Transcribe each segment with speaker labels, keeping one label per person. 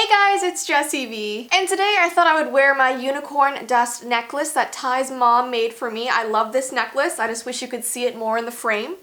Speaker 1: Hey guys, it's Jessii Vee, and today I thought I would wear my unicorn dust necklace that Ty's mom made for me. I love this necklace. I just wish you could see it more in the frame.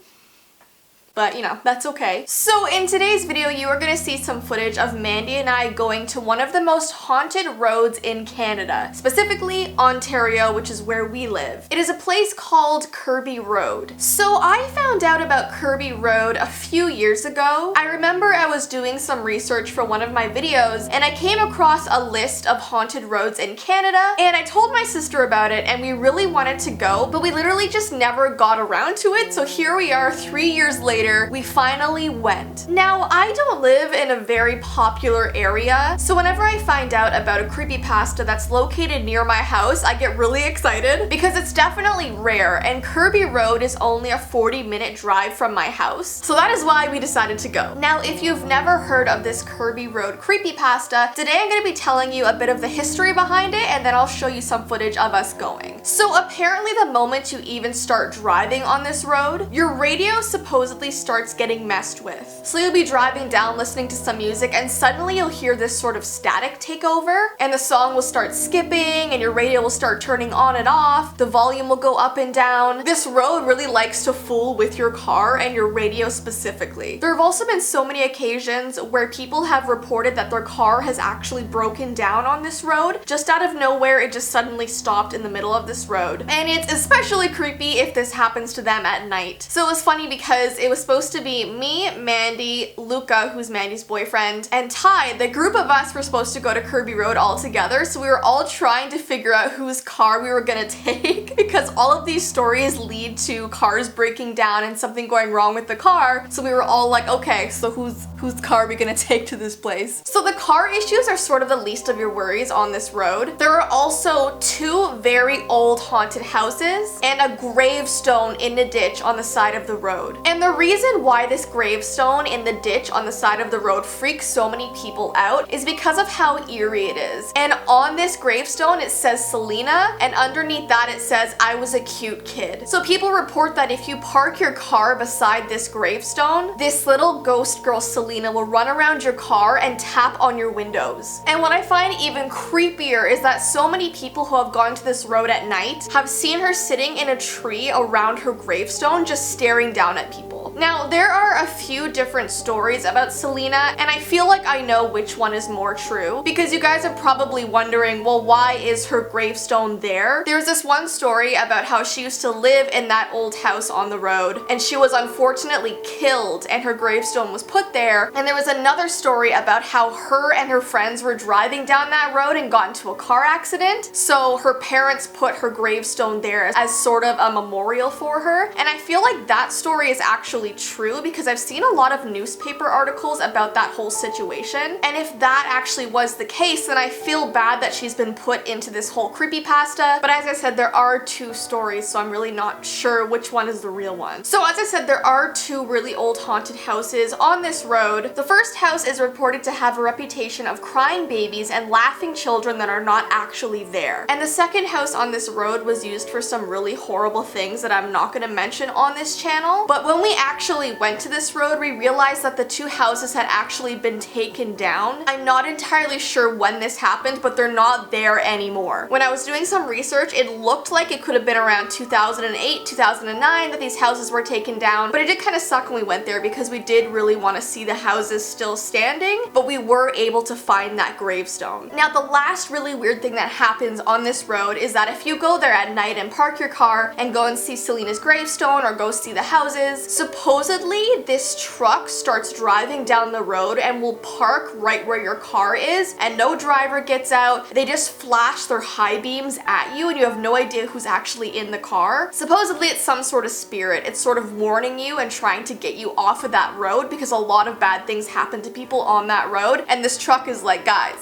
Speaker 1: But, you know, that's okay. So in today's video, you are going to see some footage of Mandi and I going to one of the most haunted roads in Canada, specifically Ontario, which is where we live. It is a place called Kirby Road. So I found out about Kirby Road a few years ago. I remember I was doing some research for one of my videos, and I came across a list of haunted roads in Canada, and I told my sister about it, and we really wanted to go, but we literally just never got around to it, so here we are 3 years later. We finally went. Now, I don't live in a very popular area, so whenever I find out about a creepypasta that's located near my house, I get really excited because it's definitely rare, and Kirby Road is only a 40-minute drive from my house. So that is why we decided to go. Now, if you've never heard of this Kirby Road creepypasta, today I'm going to be telling you a bit of the history behind it, and then I'll show you some footage of us going. So apparently the moment you even start driving on this road, your radio supposedly starts getting messed with. So you'll be driving down listening to some music, and suddenly you'll hear this sort of static take over, and the song will start skipping, and your radio will start turning on and off, the volume will go up and down. This road really likes to fool with your car and your radio specifically. There have also been so many occasions where people have reported that their car has actually broken down on this road. Just out of nowhere, it just suddenly stopped in the middle of this road. And it's especially creepy if this happens to them at night. So it was funny because it was supposed to be me, Mandi, Luca, who's Mandi's boyfriend, and Ty. The group of us were supposed to go to Kirby Road all together, so we were all trying to figure out whose car we were gonna take because all of these stories lead to cars breaking down and something going wrong with the car, so we were all like, okay, so whose car are we gonna take to this place? So the car issues are sort of the least of your worries on this road. There are also two very old haunted houses and a gravestone in a ditch on the side of the road. And the reason why this gravestone in the ditch on the side of the road freaks so many people out is because of how eerie it is. And on this gravestone it says Selena, and underneath that it says, "I was a cute kid." So people report that if you park your car beside this gravestone, this little ghost girl Selena will run around your car and tap on your windows. And what I find even creepier is that so many people who have gone to this road at night have seen her sitting in a tree around her gravestone just staring down at people. Now, there are a few different stories about Selena, and I feel like I know which one is more true, because you guys are probably wondering, well, why is her gravestone there? There's this one story about how she used to live in that old house on the road, and she was unfortunately killed, and her gravestone was put there. And there was another story about how her and her friends were driving down that road and got into a car accident, so her parents put her gravestone there as sort of a memorial for her. And I feel like that story is actually true because I've seen a lot of newspaper articles about that whole situation, and if that actually was the case, then I feel bad that she's been put into this whole creepypasta. But as I said, there are two stories, so I'm really not sure which one is the real one. So as I said, there are two really old haunted houses on this road. The first house is reported to have a reputation of crying babies and laughing children that are not actually there. And the second house on this road was used for some really horrible things that I'm not going to mention on this channel. But when we actually went to this road, we realized that the two houses had actually been taken down. I'm not entirely sure when this happened, but they're not there anymore. When I was doing some research, it looked like it could have been around 2008, 2009 that these houses were taken down, but it did kind of suck when we went there because we did really want to see the houses still standing, but we were able to find that gravestone. Now, the last really weird thing that happens on this road is that if you go there at night and park your car and go and see Selena's gravestone or go see the houses, supposedly this truck starts driving down the road and will park right where your car is, and no driver gets out. They just flash their high beams at you and you have no idea who's actually in the car. Supposedly it's some sort of spirit. It's sort of warning you and trying to get you off of that road because a lot of bad things happen to people on that road, and this truck is like, guys,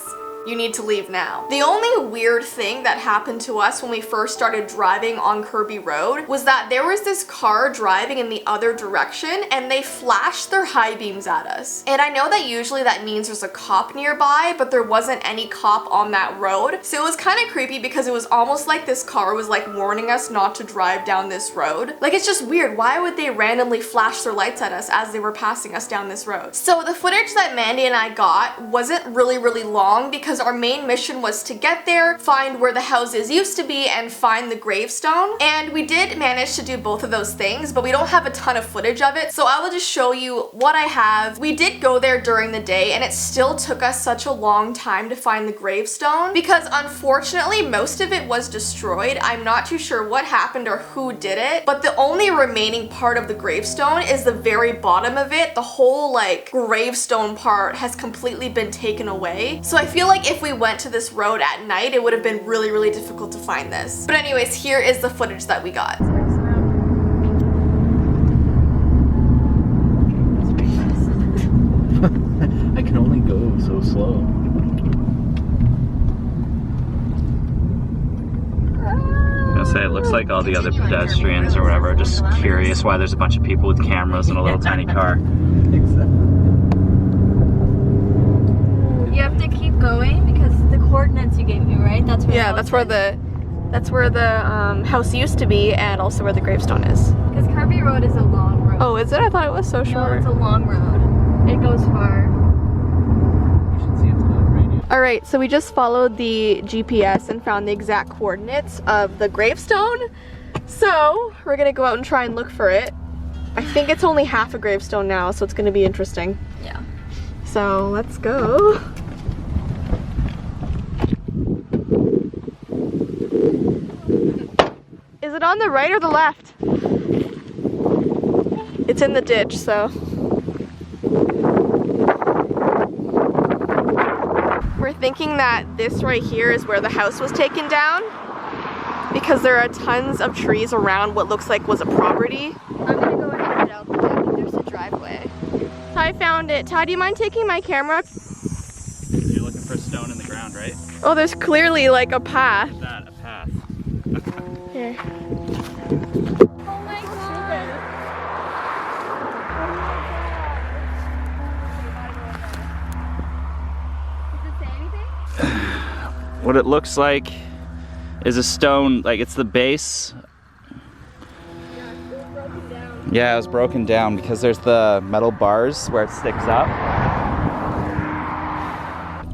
Speaker 1: You need to leave now. The only weird thing that happened to us when we first started driving on Kirby Road was that there was this car driving in the other direction and they flashed their high beams at us. And I know that usually that means there's a cop nearby, but there wasn't any cop on that road. So it was kind of creepy because it was almost like this car was like warning us not to drive down this road. Like, it's just weird. Why would they randomly flash their lights at us as they were passing us down this road? So the footage that Mandi and I got wasn't really long because our main mission was to get there, find where the houses used to be, and find the gravestone. And we did manage to do both of those things, but we don't have a ton of footage of it, so I will just show you what I have. We did go there during the day, and it still took us such a long time to find the gravestone because unfortunately most of it was destroyed. I'm not too sure what happened or who did it, but the only remaining part of the gravestone is the very bottom of it. The whole like gravestone part has completely been taken away. So I feel like if we went to this road at night, it would have been really difficult to find this. But anyways, here is the footage that we got.
Speaker 2: I can only go so slow.
Speaker 3: I say it looks like all the other pedestrians or whatever are just curious why there's a bunch of people with cameras in a little tiny car.
Speaker 2: Exactly.
Speaker 4: You have to keep going because the coordinates you gave me, right? That's where.
Speaker 1: Yeah, that's where the house used to be, and also where the gravestone is.
Speaker 4: Because Kirby Road is a long road.
Speaker 1: Oh, is it? I thought it was so
Speaker 4: No,
Speaker 1: short.
Speaker 4: it's a long road. It goes far.
Speaker 2: You should see it on the radio.
Speaker 1: All right, so we just followed the GPS and found the exact coordinates of the gravestone. So we're gonna go out and try and look for it. I think it's only half a gravestone now, so it's gonna be interesting.
Speaker 4: Yeah.
Speaker 1: So let's go. Is it on the right or the left? It's in the ditch, so. We're thinking that this right here is where the house was taken down because there are tons of trees around what looks like was a property.
Speaker 4: I'm gonna go and head out the way. I think there's a driveway.
Speaker 1: Ty found it. Ty, do you mind taking my camera?
Speaker 3: You're looking for a stone in the ground, right?
Speaker 1: Oh, there's clearly like a path.
Speaker 3: That, a path.
Speaker 1: Here.
Speaker 4: Oh my god! Does it say anything?
Speaker 3: What it looks like is a stone, like it's the base. Yeah, it was broken down because there's the metal bars where it sticks up.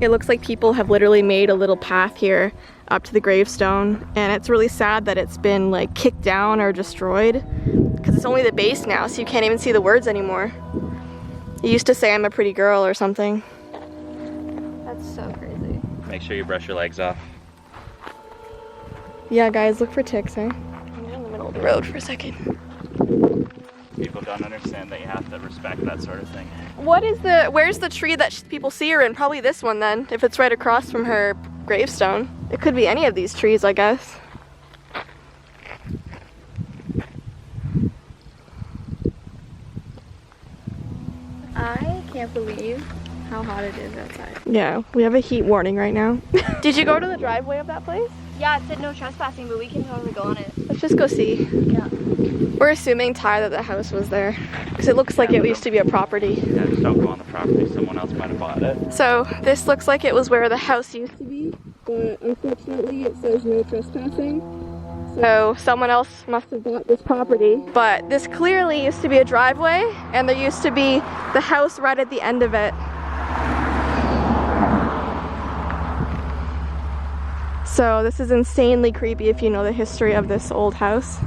Speaker 1: It looks like people have literally made a little path here up to the gravestone, and it's really sad that it's been like kicked down or destroyed because it's only the base now, so you can't even see the words anymore. It used to say I'm a pretty girl or something.
Speaker 4: That's so crazy.
Speaker 3: Make sure you brush your legs off.
Speaker 1: Yeah, guys, look for ticks, eh? I'm in the middle of the road for a second.
Speaker 3: People don't understand that you have to respect that sort of thing.
Speaker 1: Where's the tree that people see her in? Probably this one then, if it's right across from her gravestone. It could be any of these trees, I guess.
Speaker 4: I can't believe how hot it is outside.
Speaker 1: Yeah, we have a heat warning right now. Did you go to the driveway of that place?
Speaker 4: Yeah, it said no trespassing, but we can totally go on it.
Speaker 1: Let's just go see.
Speaker 4: Yeah.
Speaker 1: We're assuming, Ty, that the house was there because it looks like it used to be a property.
Speaker 3: Yeah, just don't go on the property. Someone else might have bought it.
Speaker 1: So this looks like it was where the house used to be, but unfortunately it says no trespassing. So someone else must have bought this property. But this clearly used to be a driveway, and there used to be the house right at the end of it. So this is insanely creepy if you know the history of this old house.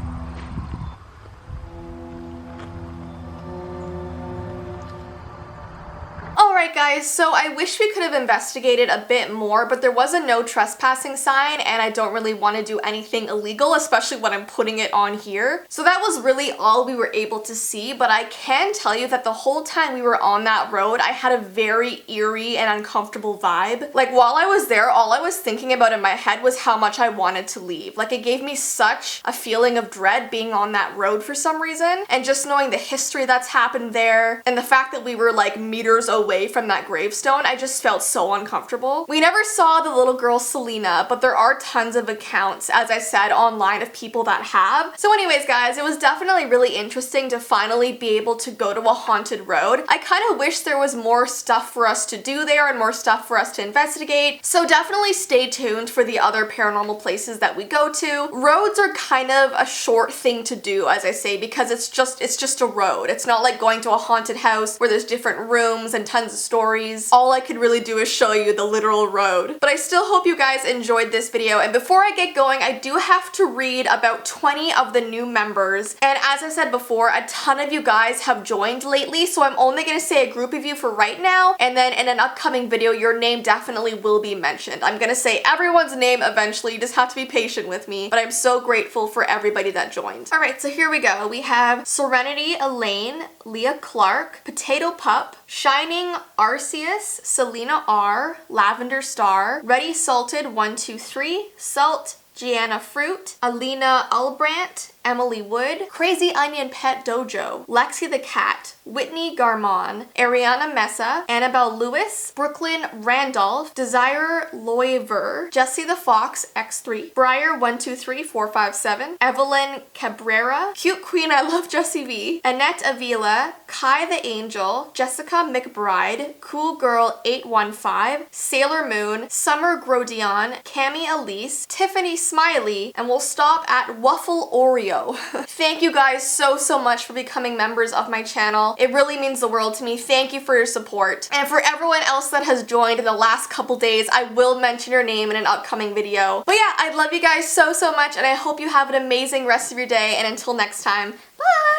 Speaker 1: Alright guys, so I wish we could have investigated a bit more, but there was a no trespassing sign, and I don't really want to do anything illegal, especially when I'm putting it on here. So that was really all we were able to see, but I can tell you that the whole time we were on that road, I had a very eerie and uncomfortable vibe. Like, while I was there, all I was thinking about in my head was how much I wanted to leave. Like, it gave me such a feeling of dread being on that road for some reason, and just knowing the history that's happened there, and the fact that we were like meters away from from that gravestone, I just felt so uncomfortable. We never saw the little girl Selena, but there are tons of accounts, as I said, online of people that have. So anyways, guys, it was definitely really interesting to finally be able to go to a haunted road. I kind of wish there was more stuff for us to do there and more stuff for us to investigate. So definitely stay tuned for the other paranormal places that we go to. Roads are kind of a short thing to do, as I say, because it's just a road. It's not like going to a haunted house where there's different rooms and tons of stories. All I could really do is show you the literal road. But I still hope you guys enjoyed this video, and before I get going, I do have to read about 20 of the new members. And as I said before, a ton of you guys have joined lately, so I'm only going to say a group of you for right now, and then in an upcoming video, your name definitely will be mentioned. I'm going to say everyone's name eventually, you just have to be patient with me, but I'm so grateful for everybody that joined. Alright, so here we go. We have Serenity Elaine, Leah Clark, Potato Pup, Shining Arceus, Selena R, Lavender Star, Ready Salted 123, Salt, Gianna Fruit, Alina Albrandt, Emily Wood, Crazy Onion Pet Dojo, Lexi the Cat, Whitney Garmon, Ariana Mesa, Annabelle Lewis, Brooklyn Randolph, Desire Loiver, Jesse the Fox X3, Briar123457, Evelyn Cabrera, Cute Queen I Love Jessii Vee, Annette Avila, Kai the Angel, Jessica McBride, Cool Girl 815, Sailor Moon, Summer Grodion, Cami Elise, Tiffany Smiley, and we'll stop at Waffle Oreo. Thank you guys so much for becoming members of my channel. It really means the world to me. Thank you for your support. And for everyone else that has joined in the last couple days, I will mention your name in an upcoming video. But yeah, I love you guys so much, and I hope you have an amazing rest of your day, and until next time, bye!